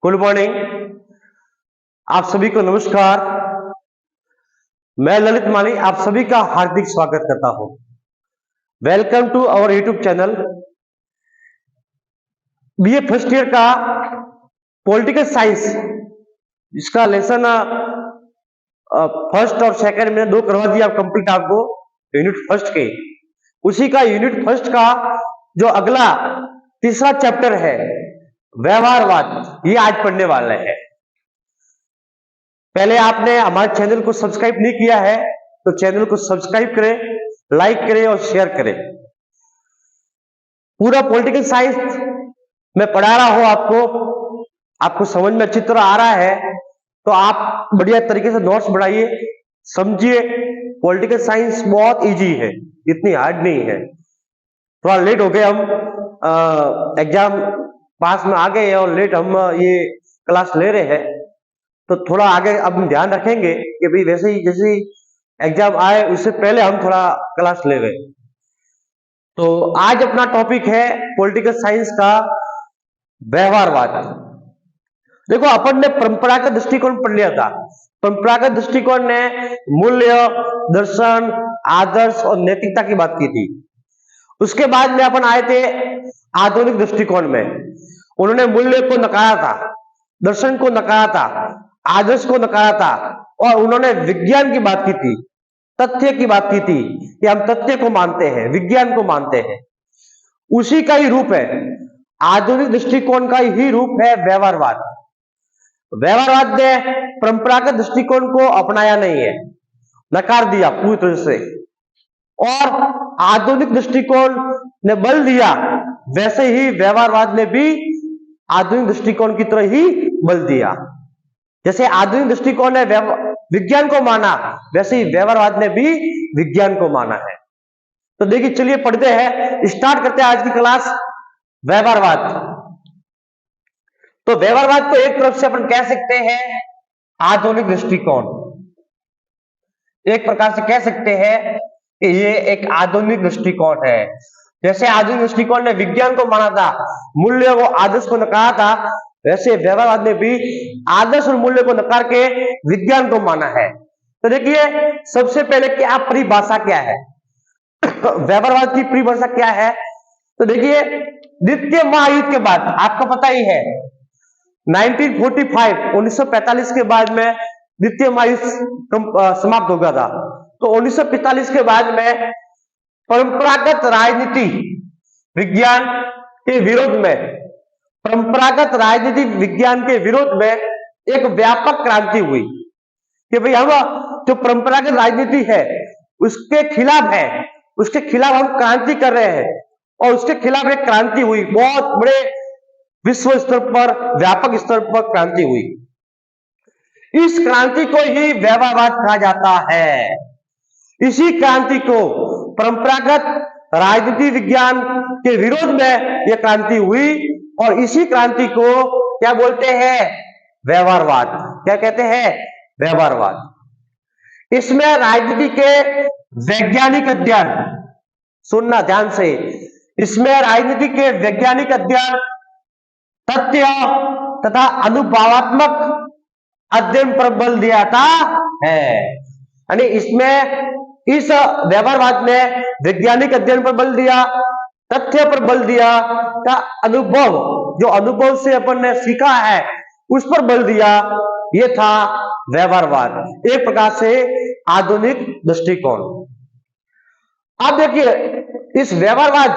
Good morning. आप सभी को नमस्कार। मैं ललित माली आप सभी का हार्दिक स्वागत करता हूं। Welcome to our YouTube channel. BA first year का पॉलिटिकल साइंस, इसका लेसन फर्स्ट और सेकंड में 2 करवा दिया कंप्लीट आपको यूनिट फर्स्ट के। उसी का यूनिट फर्स्ट का जो अगला तीसरा चैप्टर है व्यवहारवाद, ये आज पढ़ने वाले हैं। पहले आपने हमारे चैनल को सब्सक्राइब नहीं किया है तो चैनल को सब्सक्राइब करें, लाइक करें और शेयर करें। पूरा पॉलिटिकल साइंस मैं पढ़ा रहा हूं, आपको समझ में अच्छी तरह आ रहा है तो आप बढ़िया तरीके से नोट्स बढ़ाइए, समझिए। पॉलिटिकल साइंस बहुत इजी है, इतनी हार्ड नहीं है। थोड़ा लेट हो गए हम, एग्जाम पास में आ गए और लेट हम ये क्लास ले रहे हैं, तो थोड़ा आगे अब हम ध्यान रखेंगे कि भाई वैसे ही जैसे एग्जाम आए उससे पहले हम थोड़ा क्लास ले रहे। तो आज अपना टॉपिक है पॉलिटिकल साइंस का व्यवहारवाद। देखो, अपन ने परंपरागत दृष्टिकोण पढ़ लिया था। परंपरागत दृष्टिकोण ने मूल्य, दर्शन, आदर्श और नैतिकता की बात की थी। उसके बाद में अपन आए थे आधुनिक दृष्टिकोण में। उन्होंने मूल्य को नकारा था, दर्शन को नकारा था, आदर्श को नकारा था और उन्होंने विज्ञान की बात की थी, तथ्य की बात की थी कि हम तथ्य को मानते हैं, विज्ञान को मानते हैं। उसी का ही रूप है, आधुनिक दृष्टिकोण का ही रूप है व्यवहारवाद। व्यवहारवाद ने परंपरागत दृष्टिकोण को अपनाया नहीं है, नकार दिया पूरी तरह से, और आधुनिक दृष्टिकोण ने बल दिया। वैसे ही व्यवहारवाद ने भी आधुनिक दृष्टिकोण की तरह ही बल दिया। जैसे आधुनिक दृष्टिकोण ने विज्ञान को माना, वैसे ही व्यवहारवाद ने भी विज्ञान को माना है। तो देखिए, चलिए पढ़ते हैं, स्टार्ट करते हैं आज की क्लास। व्यवहारवाद, तो व्यवहारवाद को एक तरफ से अपन कह सकते हैं आधुनिक दृष्टिकोण, एक प्रकार से कह सकते हैं कि ये एक आधुनिक दृष्टिकोण है। जैसे आधुनिक दृष्टिकोण ने विज्ञान को माना था, मूल्य को, आदर्श को नकारा था, वैसे व्यवहारवाद ने भी आदर्श और मूल्य को नकार के विज्ञान को माना है। तो देखिए, सबसे पहले क्या परिभाषा क्या है व्यवहारवाद की परिभाषा क्या है? तो देखिए, द्वितीय महायुद्ध के बाद, आपको पता ही है 1945 के बाद में द्वितीय महायुद्ध समाप्त हो गया था। तो 1945 के बाद में परंपरागत राजनीति विज्ञान के विरोध में, परंपरागत राजनीति विज्ञान के विरोध में एक व्यापक क्रांति हुई कि भाई हम जो परंपरागत राजनीति है उसके खिलाफ है, उसके खिलाफ हम क्रांति कर रहे हैं। और उसके खिलाफ एक क्रांति हुई, बहुत बड़े विश्व स्तर पर, व्यापक स्तर पर क्रांति हुई। इस क्रांति को ही व्यवहारवाद कहा जाता है। इसी क्रांति को, परंपरागत राजनीति विज्ञान के विरोध में यह क्रांति हुई और इसी क्रांति को क्या बोलते हैं? व्यवहारवाद। क्या कहते हैं? व्यवहारवाद। इसमें राजनीति के वैज्ञानिक अध्ययन, सुनना ध्यान से, इसमें राजनीति के वैज्ञानिक अध्ययन, तथ्य तथा अनुभवात्मक अध्ययन पर बल दिया जाता है। यानी इसमें, इस व्यवहारवाद ने वैज्ञानिक अध्ययन पर बल दिया, तथ्य पर बल दिया, का अनुभव, जो अनुभव से अपन ने सीखा है उस पर बल दिया। यह था व्यवहारवाद, एक प्रकार से आधुनिक दृष्टिकोण। अब देखिए, इस व्यवहारवाद,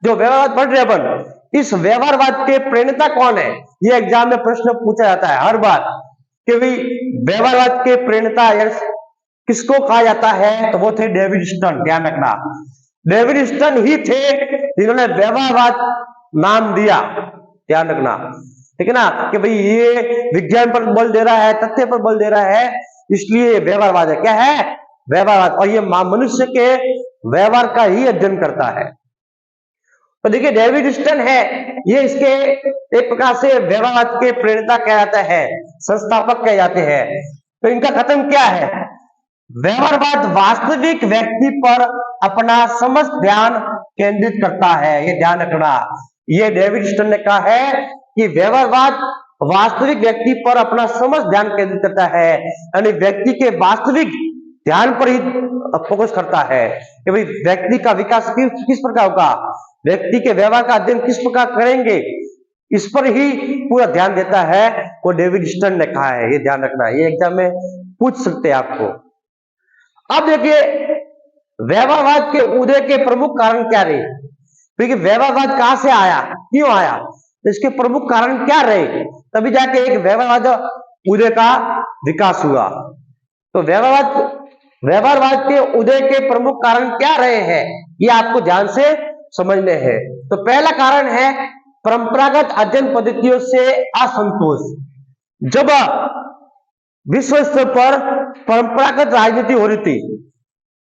जो व्यवहारवाद पढ़ रहे अपन, इस व्यवहारवाद के प्रणेता कौन है? यह एग्जाम में प्रश्न पूछा जाता है हर बार कि भाई व्यवहारवाद के प्रणेता किसको कहा जाता है? तो वो थे डेविड स्टर्न। ध्यान रखना, डेविड स्टर्न ही थे जिन्होंने व्यवहारवाद नाम दिया। ध्यान रखना, ठीक है ना, कि भाई ये विज्ञान पर बल दे रहा है, तथ्य पर बल दे रहा है, इसलिए व्यवहारवाद है। क्या है? व्यवहारवाद। और ये मनुष्य के व्यवहार का ही अध्ययन करता है। तो देखिए, डेविड स्टर्न है, ये इसके एक प्रकार से व्यवहारवाद के प्रणेता कहा जाता है, संस्थापक कहे जाते हैं। तो इनका कथन क्या है? व्यवहारवाद वास्तविक व्यक्ति पर अपना समस्त ध्यान केंद्रित करता है। ये ध्यान रखना, ये डेविड स्टर्न ने कहा है कि व्यवहारवाद वास्तविक व्यक्ति पर अपना समझ ध्यान केंद्रित करता है, यानी व्यक्ति के वास्तविक ध्यान पर ही फोकस करता है कि भाई व्यक्ति का विकास किस प्रकार होगा, व्यक्ति के व्यवहार का अध्ययन किस प्रकार करेंगे, इस पर ही पूरा ध्यान देता है। वो डेविड स्टर्न ने कहा है, ये ध्यान रखना है, ये एग्जाम में पूछ सकते हैं आपको। अब देखिए व्यवहारवाद के उदय के प्रमुख कारण क्या रहे, क्योंकि व्यवहारवाद कहां से आया, क्यों आया, तो इसके प्रमुख कारण क्या रहे, तभी जाके एक व्यवहारवाद उदय का विकास हुआ। तो व्यवहारवाद के उदय के प्रमुख कारण क्या रहे हैं, ये आपको ध्यान से समझने हैं। तो पहला कारण है परंपरागत अध्ययन पद्धतियों से असंतोष। जब विश्व स्तर पर परंपरागत राजनीति हो रही थी,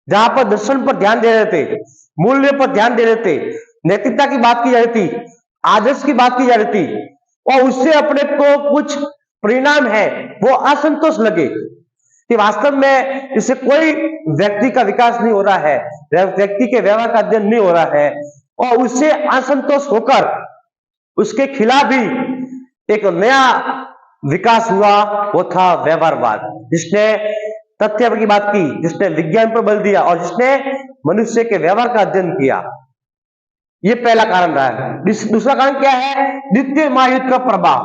जहां पर दर्शन पर ध्यान दे रहे थे, मूल्य पर ध्यान दे रहे थे, नैतिकता की बात की जा रही थी, आदर्श की बात की जा रही थी, और उससे अपने को कुछ परिणाम है वो असंतोष लगे कि वास्तव में इससे कोई व्यक्ति का विकास नहीं हो रहा है, व्यक्ति के व्यवहार का अध्ययन नहीं हो रहा है, और उससे असंतोष होकर उसके खिलाफ भी एक नया विकास हुआ, वो था व्यवहारवाद, जिसने तथ्य की बात की, जिसने विज्ञान पर बल दिया और जिसने मनुष्य के व्यवहार का अध्ययन किया। ये पहला कारण रहा है। दूसरा कारण क्या है, द्वितीय महायुद्ध का प्रभाव।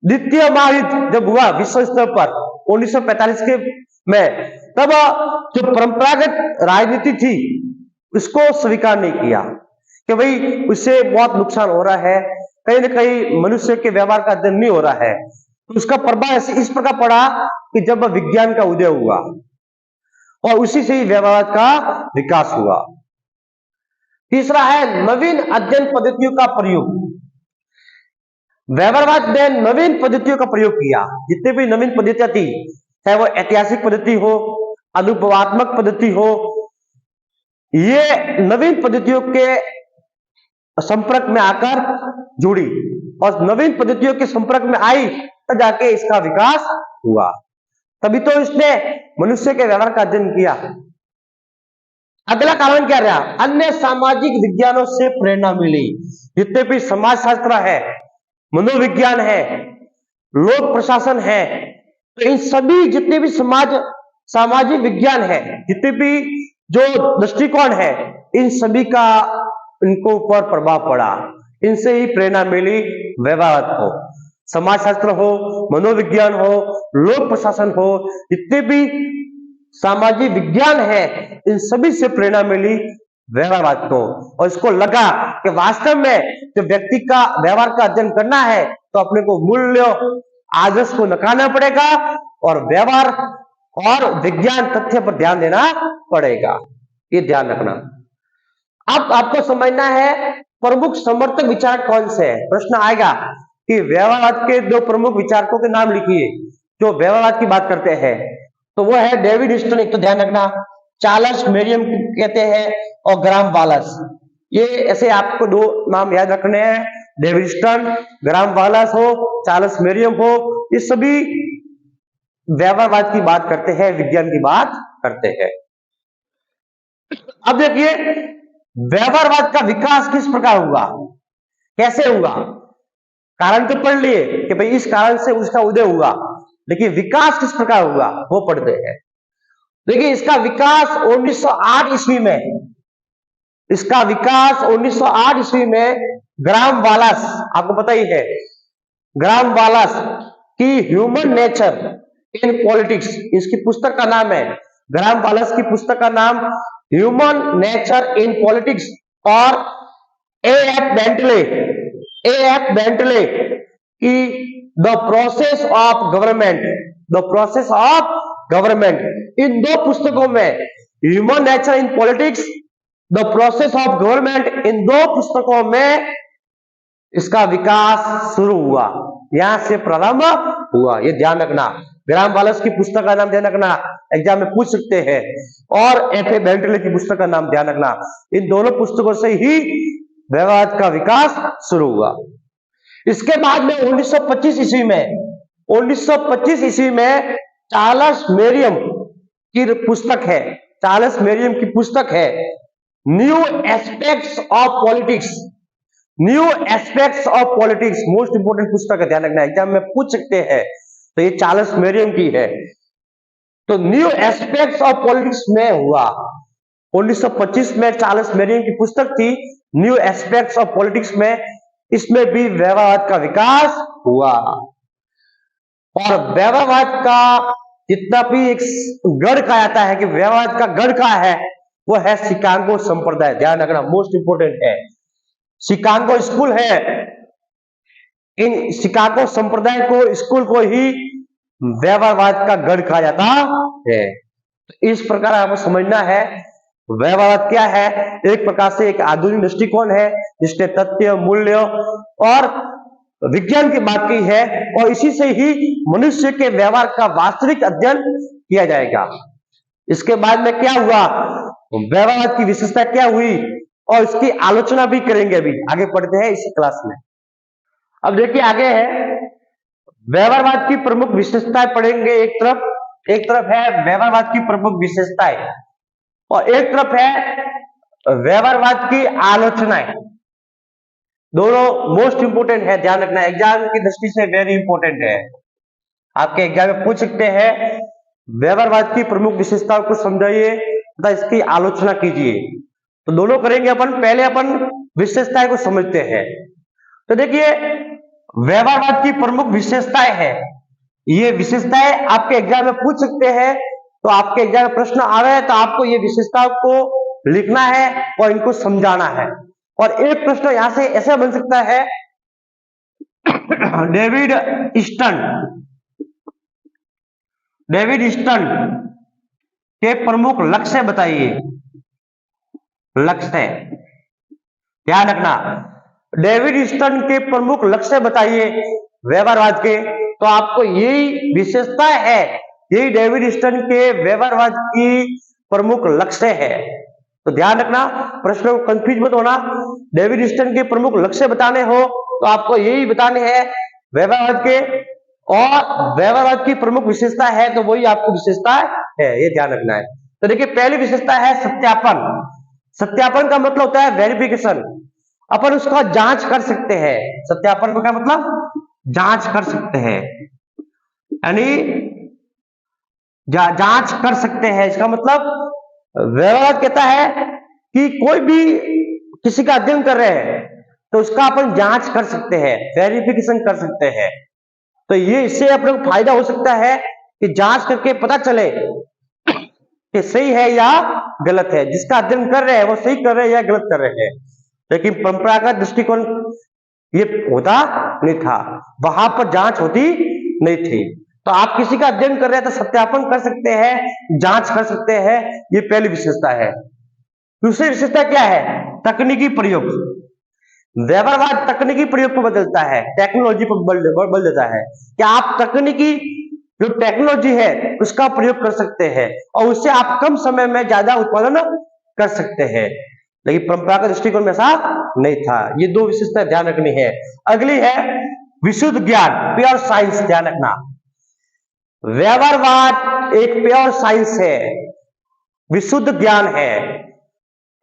द्वितीय महायुद्ध जब हुआ विश्व स्तर पर 1945 के में, तब जो परंपरागत राजनीति थी उसको स्वीकार नहीं किया कि भाई उससे बहुत नुकसान हो रहा है, कहीं ना कहीं मनुष्य के व्यवहार का अध्ययन नहीं हो रहा है। तो उसका प्रभाव इस प्रकार पड़ा कि जब विज्ञान का उदय हुआ और उसी से ही व्यवहार का विकास हुआ। तीसरा है नवीन अध्ययन पद्धतियों का प्रयोग। व्यवहारवाद ने नवीन पद्धतियों का प्रयोग किया। जितने भी नवीन पद्धतियां थी, चाहे वो ऐतिहासिक पद्धति हो, अनुभवात्मक पद्धति हो, ये नवीन पद्धतियों के संपर्क में आकर जुड़ी और नवीन पद्धतियों के संपर्क में आई, तब जाके इसका विकास हुआ। तभी तो इसने मनुष्य के व्यवहार का अध्ययन किया। अगला कारण क्या रहा, अन्य सामाजिक विज्ञानों से प्रेरणा मिली। जितने भी समाजशास्त्र है, मनोविज्ञान है, लोक प्रशासन है, तो इन सभी जितने भी सामाजिक विज्ञान है, जितने भी जो दृष्टिकोण है, इन सभी का इनको ऊपर प्रभाव पड़ा। इनसे ही प्रेरणा मिली व्यवहारवाद को। समाजशास्त्र हो, मनोविज्ञान हो, लोक प्रशासन हो, जितने भी सामाजिक विज्ञान है, इन सभी से प्रेरणा मिली व्यवहारवाद को। और इसको लगा कि वास्तव में जब व्यक्ति का व्यवहार का अध्ययन करना है तो अपने को मूल्य आदर्श को नकारना पड़ेगा और व्यवहार और विज्ञान तथ्य पर ध्यान देना पड़ेगा। ये ध्यान रखना। अब आपको समझना है प्रमुख समर्थक विचारक कौन से हैं। प्रश्न आएगा कि व्यवहारवाद के दो प्रमुख विचारकों के नाम लिखिए जो व्यवहारवाद की बात करते हैं। तो वो है डेविड स्टर्न, एक तो ध्यान रखना, चार्ल्स मेरियम कहते हैं, और ग्राम वालस। ये ऐसे आपको दो नाम याद रखने हैं, डेविड स्टर्न, ग्राम वालस हो, चार्ल्स मेरियम हो, ये सभी व्यवहारवाद की बात करते हैं, विज्ञान की बात करते हैं। अब देखिए व्यवहारवाद का विकास किस प्रकार हुआ, कैसे हुआ। कारण तो पढ़ लिए कि भाई इस कारण से उसका उदय हुआ, लेकिन विकास किस प्रकार हुआ वो पढ़ते हैं। देखिए इसका विकास 1908 ईस्वी में, इसका विकास 1908 ईस्वी में ग्राम वालस, आपको पता ही है, ग्राम वालस की ह्यूमन नेचर इन पॉलिटिक्स, इसकी पुस्तक का नाम है, ग्राम वालस की पुस्तक का नाम ह्यूमन नेचर इन पॉलिटिक्स, और एएफ बेंटले की द प्रोसेस ऑफ गवर्नमेंट, इन दो पुस्तकों में, human nature in politics, the process of government, इन दो पुस्तकों में इसका विकास शुरू हुआ, यहां से प्रारंभ हुआ। ये ध्यान रखना, ग्राम वालस की पुस्तक का नाम ध्यान रखना, एग्जाम में पूछ सकते हैं, और एफ ए बेंटले की पुस्तक का नाम ध्यान रखना। इन दोनों पुस्तकों से ही व्यवहार का विकास शुरू हुआ। इसके बाद में 1925 ईस्वी में चार्ल्स मेरियम की पुस्तक है, चार्ल्स मेरियम की पुस्तक है new aspects of politics, new aspects of politics, most important पुस्तक है, ध्यान रखना, एग्जाम में पूछ सकते हैं। तो ये चार्ल्स मेरियम की है। तो न्यू एस्पेक्ट्स ऑफ पॉलिटिक्स में हुआ 1925 में, चार्ल्स मेरियम की पुस्तक थी न्यू एस्पेक्ट्स ऑफ पॉलिटिक्स में। इसमें भी व्यवहारवाद का विकास हुआ, और व्यवहारवाद का जितना भी एक गढ़ कहा जाता है कि व्यवहारवाद का गढ़ का है, वो है शिकागो संप्रदाय, ध्यान रखना, मोस्ट इंपोर्टेंट है। शिकागो स्कूल है, इन शिकागो संप्रदाय को, स्कूल को ही व्यवहारवाद का गढ़ कहा जाता है। तो इस प्रकार आपको समझना है व्यवहारवाद क्या है। एक प्रकार से एक आधुनिक दृष्टिकोण है जिसने तथ्य, मूल्य और विज्ञान की बात की है, और इसी से ही मनुष्य के व्यवहार का वास्तविक अध्ययन किया जाएगा। इसके बाद में क्या हुआ, व्यवहारवाद की विशेषता क्या हुई, और इसकी आलोचना भी करेंगे। अभी आगे पढ़ते हैं इस क्लास में। अब देखिए आगे है व्यवहारवाद की प्रमुख विशेषताएं पढ़ेंगे। एक तरफ है व्यवहारवाद की प्रमुख विशेषताएं, और एक तरफ है व्यवहारवाद की आलोचनाएं। दोनों मोस्ट इंपोर्टेंट है, ध्यान रखना, एग्जाम की दृष्टि से वेरी इंपोर्टेंट है। आपके एग्जाम में पूछ सकते हैं व्यवहारवाद की प्रमुख विशेषताओं को समझाइए तथा इसकी आलोचना कीजिए। तो दोनों करेंगे अपन। पहले अपन विशेषताएं को समझते हैं। तो देखिए व्यवहारवाद की प्रमुख विशेषताएं हैं, ये विशेषताएं आपके एग्जाम में पूछ सकते हैं। तो आपके एग्जाम में प्रश्न आ रहे हैं तो आपको ये विशेषताओं को लिखना है और इनको समझाना है। और एक प्रश्न यहां से ऐसा बन सकता है डेविड ईस्टन के प्रमुख लक्ष्य बताइए। लक्ष्य, ध्यान रखना, डेविड ईस्टन के प्रमुख लक्ष्य बताइए व्यवहारवाद के। तो आपको यही विशेषता है, यही डेविड ईस्टन के व्यवहारवाद की प्रमुख लक्ष्य है। तो ध्यान रखना, प्रश्न को कंफ्यूज मत होना। डेविड ईस्टन के प्रमुख लक्ष्य बताने हो तो आपको यही बताने हैं व्यवहारवाद के, और व्यवहारवाद की प्रमुख विशेषता है तो वही आपको विशेषता है, ये ध्यान रखना है। तो देखिए पहली विशेषता है सत्यापन। सत्यापन का मतलब होता है वेरिफिकेशन, अपन उसका जांच कर सकते हैं। सत्यापन का मतलब जांच कर सकते हैं, यानी जांच कर सकते हैं। इसका मतलब व्यवहारवाद कहता है कि कोई भी किसी का अध्ययन कर रहे हैं तो उसका अपन जांच कर सकते हैं, वेरिफिकेशन कर सकते हैं। तो ये इससे अपने को फायदा हो सकता है कि जांच करके पता चले कि सही है या गलत है। जिसका अध्ययन कर रहे हैं वो सही कर रहे हैं या गलत कर रहे हैं। लेकिन परंपरागत दृष्टिकोण ये होता नहीं था, वहां पर जांच होती नहीं थी। तो आप किसी का अध्ययन कर रहे हैं तो सत्यापन कर सकते हैं, जांच कर सकते हैं, ये पहली विशेषता है। दूसरी विशेषता क्या है, तकनीकी प्रयोग। व्यवहारवाद तकनीकी प्रयोग को बदलता है, टेक्नोलॉजी पर बल देता है कि आप तकनीकी जो टेक्नोलॉजी है उसका प्रयोग कर सकते हैं और उससे आप कम समय में ज्यादा उत्पादन कर सकते हैं। लेकिन परंपरागत दृष्टिकोण में ऐसा नहीं था। ये दो विशेषताएं ध्यान रखनी है। अगली है विशुद्ध ज्ञान, प्योर साइंस, ध्यान रखना। व्यवहारवाद एक प्योर साइंस है, विशुद्ध ज्ञान है।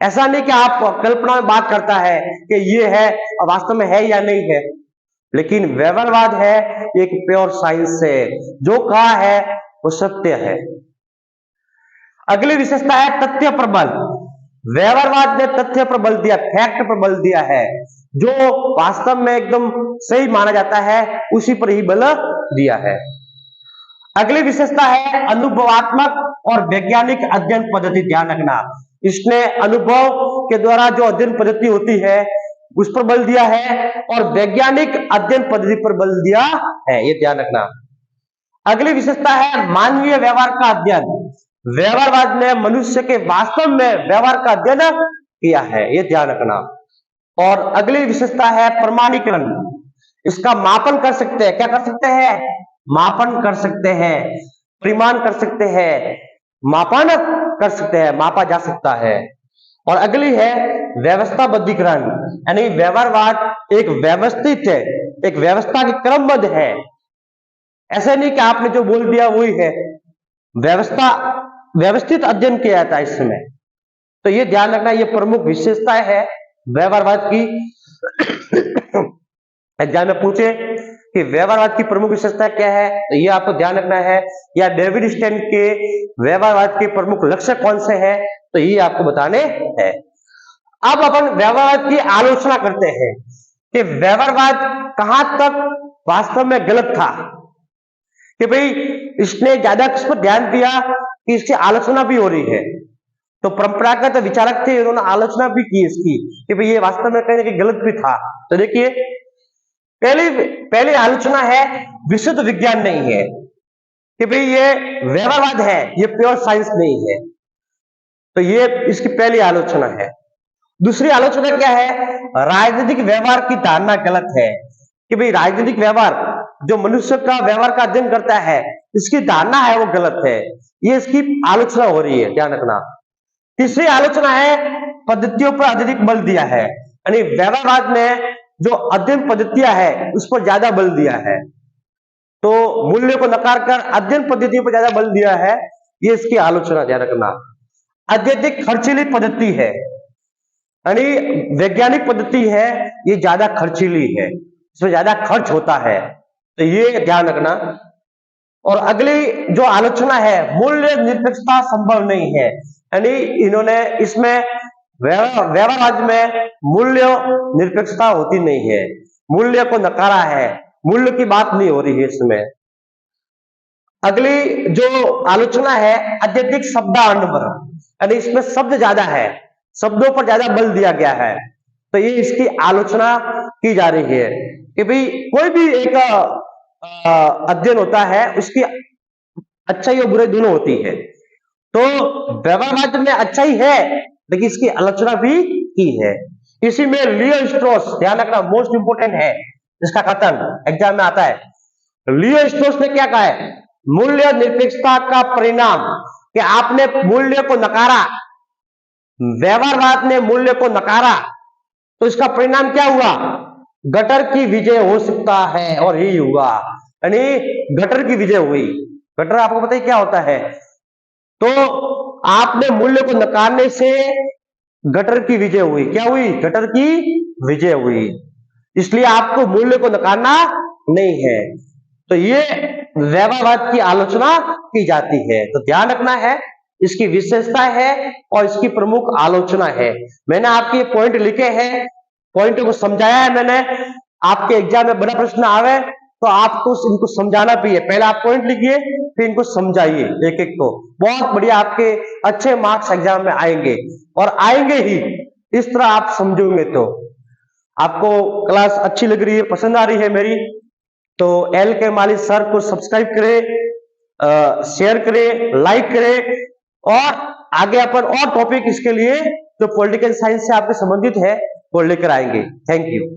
ऐसा नहीं कि आप कल्पना में बात करता है कि ये है और वास्तव में है या नहीं है, लेकिन व्यवहारवाद है एक प्योर साइंस है, जो कहा है वो सत्य है। अगली विशेषता है तथ्य पर बल। व्यवहारवाद ने तथ्य पर बल दिया, फैक्ट पर बल दिया है, जो वास्तव में एकदम सही माना जाता है उसी पर ही बल दिया है। अगली विशेषता है अनुभवात्मक और वैज्ञानिक अध्ययन पद्धति, ध्यान रखना। इसने अनुभव के द्वारा जो अध्ययन पद्धति होती है उस पर बल दिया है और वैज्ञानिक अध्ययन पद्धति पर बल दिया है, ये ध्यान रखना। अगली विशेषता है मानवीय व्यवहार का अध्ययन। व्यवहारवाद ने मनुष्य के वास्तव में व्यवहार का अध्ययन किया है, ये ध्यान रखना। और अगली विशेषता है प्रमाणीकरण। इसका मापन कर सकते हैं, क्या कर सकते हैं, मापन कर सकते हैं, परिमाण कर सकते हैं, मापन कर सकते हैं, मापा जा सकता है। और अगली है व्यवस्थाबद्धीकरण, यानी व्यवहारवाद एक व्यवस्थित है, एक व्यवस्था के क्रमबद्ध है। ऐसा नहीं कि आपने जो बोल दिया वही है, व्यवस्थित अध्ययन किया जाता है इसमें। तो ये ध्यान रखना, ये प्रमुख विशेषताएं है व्यवहारवाद की। एग्जाम में पूछे कि व्यवहारवाद की प्रमुख विशेषता क्या है, तो ये आपको ध्यान रखना है, या डेविड स्टेन के व्यवहारवाद के प्रमुख लक्ष्य कौन से हैं, तो ये आपको बताने हैं। अब अपन व्यवहारवाद की आलोचना करते हैं कि व्यवहारवाद कहां तक वास्तव में गलत था, कि भाई इसने ज्यादा किस पर ध्यान दिया कि इसकी आलोचना भी हो रही है। तो परंपरागत विचारक थे, उन्होंने आलोचना भी की इसकी कि भाई ये वास्तव में कहीं ना कहीं गलत भी था। तो देखिए, पहली आलोचना है विशुद्ध विज्ञान नहीं है, कि भाई ये व्यवहारवाद है, ये प्योर साइंस नहीं है। तो ये इसकी पहली आलोचना है। दूसरी आलोचना क्या है, राजनीतिक व्यवहार की धारणा गलत है, कि भाई राजनीतिक व्यवहार जो मनुष्य का व्यवहार का अध्ययन करता है, इसकी धारणा है वो गलत है। ये इसकी आलोचना हो रही है, ध्यान रखना। तीसरी आलोचना है पद्धतियों पर अत्यधिक बल दिया है, यानी व्यवहारवाद ने जो अध्ययन पद्धतियां है उस पर ज्यादा बल दिया है, तो मूल्य को नकार कर अध्ययन पद्धतियों पर ज्यादा बल दिया है, ये इसकी आलोचना, ध्यान रखना। अत्यधिक खर्चीली पद्धति है, यानी वैज्ञानिक पद्धति है ये ज्यादा खर्चीली है, इसमें ज्यादा खर्च होता है, तो ये ध्यान रखना। और अगली जो आलोचना है, मूल्य निरपेक्षता संभव नहीं है, यानी इन्होंने इसमें व्यवहारवाद में मूल्य निरपेक्षता होती नहीं है, मूल्य को नकारा है, मूल्य की बात नहीं हो रही है इसमें। अगली जो आलोचना है अत्यधिक शब्दाडंबर, यानी इसमें शब्द ज्यादा है, शब्दों पर ज्यादा बल दिया गया है, तो ये इसकी आलोचना की जा रही है कि भाई कोई भी एक अध्ययन होता है उसकी अच्छाई और बुराई दोनों होती है। तो व्यवहारवाद में अच्छाई है लेकिन इसकी आलोचना भी की है। इसी में लियो स्ट्रॉस, ध्यान रखना मोस्ट इंपोर्टेंट है, इसका कथन एग्जाम में आता है। लियो स्ट्रॉस ने क्या कहा है, मूल्य निरपेक्षता का परिणाम कि आपने मूल्य को नकारा, व्यवहारवाद ने मूल्य को नकारा, तो इसका परिणाम क्या हुआ, गटर की विजय हो सकता है, और यही हुआ, यानी गटर की विजय हुई। गटर आपको पता है क्या होता है, तो आपने मूल्य को नकारने से गटर की विजय हुई, क्या हुई, गटर की विजय हुई, इसलिए आपको मूल्य को नकारना नहीं है। तो ये व्यवहारवाद की आलोचना की जाती है, तो ध्यान रखना है, इसकी विशेषता है और इसकी प्रमुख आलोचना है। मैंने आपके ये पॉइंट लिखे हैं, पॉइंट को समझाया है मैंने, आपके एग्जाम में बड़ा प्रश्न आवे तो आपको इनको समझाना भी है, पहले आप पॉइंट लिखिए फिर इनको समझाइए एक एक को, बहुत बढ़िया आपके अच्छे मार्क्स एग्जाम में आएंगे, और आएंगे ही इस तरह आप समझोगे। तो आपको क्लास अच्छी लग रही है, पसंद आ रही है मेरी, तो एल के माली सर को सब्सक्राइब करें, शेयर करें, लाइक करें, और आगे अपन और टॉपिक इसके लिए जो पॉलिटिकल साइंस से आपके संबंधित है वो लेकर आएंगे। Thank you.